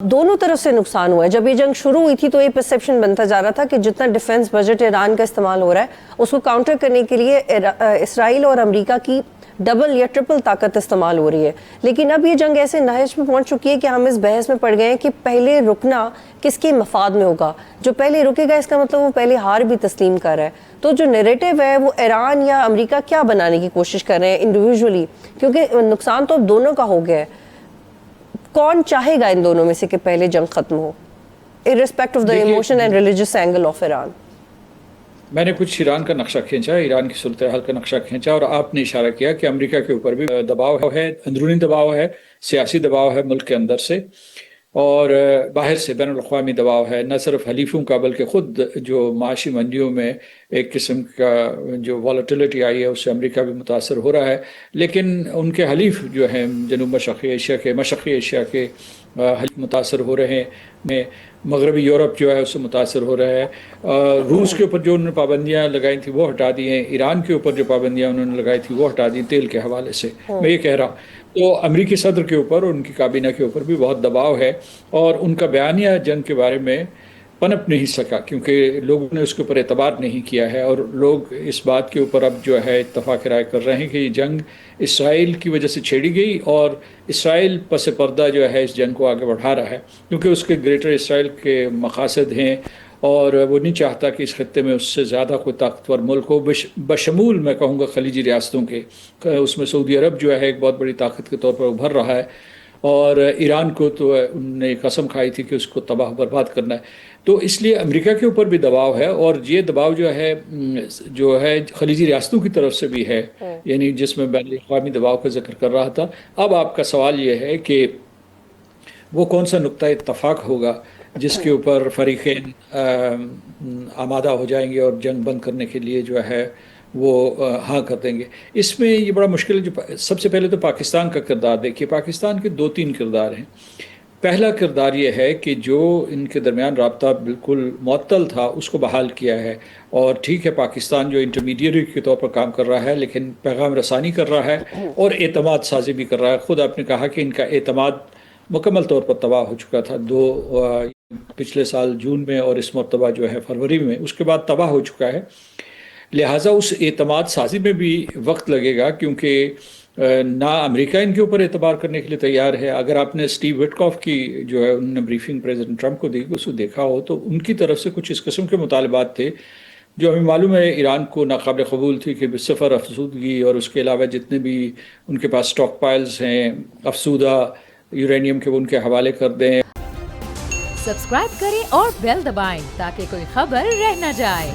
دونوں طرف سے نقصان ہوا ہے. جب یہ جنگ شروع ہوئی تھی تو یہ پرسیپشن بنتا جا رہا تھا کہ جتنا ڈیفنس بجٹ ایران کا استعمال ہو رہا ہے اس کو کاؤنٹر کرنے کے لیے اسرائیل اور امریکہ کی ڈبل یا ٹرپل طاقت استعمال ہو رہی ہے. لیکن اب یہ جنگ ایسے نہج پہ پہنچ چکی ہے کہ ہم اس بحث میں پڑ گئے ہیں کہ پہلے رکنا کس کے مفاد میں ہوگا. جو پہلے رکے گا اس کا مطلب وہ پہلے ہار بھی تسلیم کر رہا ہے. تو جو نیریٹو ہے وہ ایران یا امریکہ کیا بنانے کی کوشش کر رہے ہیں انڈیویجولی, کیونکہ نقصان تو اب دونوں کا ہو گیا ہے. کون چاہے گا ان دونوں میں سے کہ پہلے جنگ ختم ہو, irrespective of the emotion and religious angle of Iran؟ میں نے کچھ ایران کا نقشہ کھینچا, ایران کی صورتحال کا نقشہ کھینچا, اور آپ نے اشارہ کیا کہ امریکہ کے اوپر بھی دباؤ ہے, اندرونی دباؤ ہے, سیاسی دباؤ ہے ملک کے اندر سے اور باہر سے بین الاقوامی دباؤ ہے. نہ صرف حلیفوں کا بلکہ خود جو معاشی منڈیوں میں ایک قسم کا جو والیٹیلیٹی آئی ہے اس سے امریکہ بھی متاثر ہو رہا ہے. لیکن ان کے حلیف جو ہیں جنوب مشرقی ایشیا کے حلیف متاثر ہو رہے ہیں. مغربی یورپ جو ہے اس سے متاثر ہو رہا ہے. روس کے اوپر جو انہوں نے پابندیاں لگائی تھیں وہ ہٹا دی ہیں. ایران کے اوپر جو پابندیاں انہوں نے لگائی تھیں وہ ہٹا دی تیل کے حوالے سے. میں یہ کہہ رہا ہوں تو امریکی صدر کے اوپر اور ان کی کابینہ کے اوپر بھی بہت دباؤ ہے, اور ان کا بیانیہ جنگ کے بارے میں پنپ نہیں سکا کیونکہ لوگوں نے اس کے اوپر اعتبار نہیں کیا ہے. اور لوگ اس بات کے اوپر اب جو ہے اتفاق رائے کر رہے ہیں کہ یہ جنگ اسرائیل کی وجہ سے چھیڑی گئی, اور اسرائیل پس پردہ جو ہے اس جنگ کو آگے بڑھا رہا ہے کیونکہ اس کے گریٹر اسرائیل کے مقاصد ہیں, اور وہ نہیں چاہتا کہ اس خطے میں اس سے زیادہ کوئی طاقتور ملک ہو, بشمول میں کہوں گا خلیجی ریاستوں کے. اس میں سعودی عرب جو ہے ایک بہت بڑی طاقت کے طور پر ابھر رہا ہے, اور ایران کو تو انہوں نے قسم کھائی تھی کہ اس کو تباہ برباد کرنا ہے. تو اس لیے امریکہ کے اوپر بھی دباؤ ہے, اور یہ دباؤ جو ہے خلیجی ریاستوں کی طرف سے بھی ہے, یعنی جس میں بین الاقوامی دباؤ کا ذکر کر رہا تھا. اب آپ کا سوال یہ ہے کہ وہ کون سا نقطہ اتفاق ہوگا جس کے اوپر فریقین آمادہ ہو جائیں گے اور جنگ بند کرنے کے لیے جو ہے وہ ہاں کر دیں گے. اس میں یہ بڑا مشکل ہے. جو سب سے پہلے تو پاکستان کا کردار دیکھیے. پاکستان کے 2-3 کردار ہیں. پہلا کردار یہ ہے کہ جو ان کے درمیان رابطہ بالکل معطل تھا اس کو بحال کیا ہے, اور ٹھیک ہے پاکستان جو انٹرمیڈیٹ کے طور پر کام کر رہا ہے لیکن پیغام رسانی کر رہا ہے اور اعتماد سازی بھی کر رہا ہے. خود آپ نے کہا کہ ان کا اعتماد مکمل طور پر تباہ ہو چکا تھا پچھلے سال جون میں, اور اس مرتبہ جو ہے فروری میں اس کے بعد تباہ ہو چکا ہے. لہٰذا اس اعتماد سازی میں بھی وقت لگے گا کیونکہ نہ امریکہ ان کے اوپر اعتبار کرنے کے لیے تیار ہے. اگر آپ نے اسٹیو وٹکاف کی جو ہے انہوں نے بریفنگ پریزیڈنٹ ٹرمپ کو دی, اس کو دیکھا ہو تو ان کی طرف سے کچھ اس قسم کے مطالبات تھے جو ہمیں معلوم ہے ایران کو ناقابل قبول تھی, کہ صفر افزودگی اور اس کے علاوہ جتنے بھی ان کے پاس اسٹاک پائلز ہیں افزودہ یورینیم کے وہ ان کے حوالے کر دیں. سبسکرائب کریں اور بیل دبائیں تاکہ کوئی خبر رہ نہ جائے.